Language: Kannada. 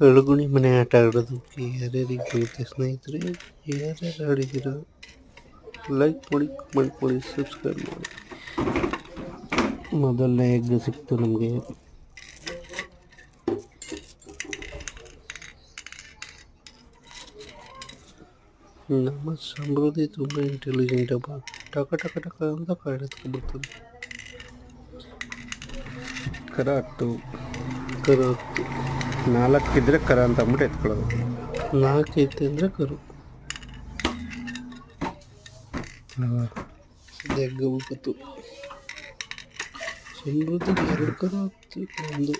ಅಳುಗುಣಿ ಮನೆ ಆಟ ಆಡೋದಕ್ಕೆ ಯಾರ್ಯಾರಿಗೆ ಬರುತ್ತೆ ಸ್ನೇಹಿತರೆ, ಯಾರ್ಯಾರು ಆಡಿದ್ದೀರ ಲೈಕ್ ಮಾಡಿ, ಕಮೆಂಟ್ ಮಾಡಿ, ಸಬ್ಸ್ಕ್ರೈಬ್ ಮಾಡಿ. ಮೊದಲನೇ ಎಗ್ ಸಿಕ್ತು ನಮಗೆ. ನಮ್ಮ ಸಮೃದ್ಧಿ ತುಂಬ ಇಂಟೆಲಿಜೆಂಟ್ ಅಪ್ಪ. ಟಕ ಟಕ ಟಕ ಅಂತ ಕಾಡೆತ್ಕೊಂಡ್ಬರ್ತದೆ. ಕರ ಹತ್ತು ಕರು ಹತ್ತು 4 ಇದ್ರೆ ಕರ ಅಂತ ಅಂದ್ಬಿಟ್ಟು ಎತ್ಕೊಳ್ಳೋದು. 4 ಐತೆ ಅಂದರೆ ಕರು. ಎಗ್ಗು ಸಮೃದ್ಧಿಗೆ 2 ಕರು ಹಾಕ್ತಿ. 1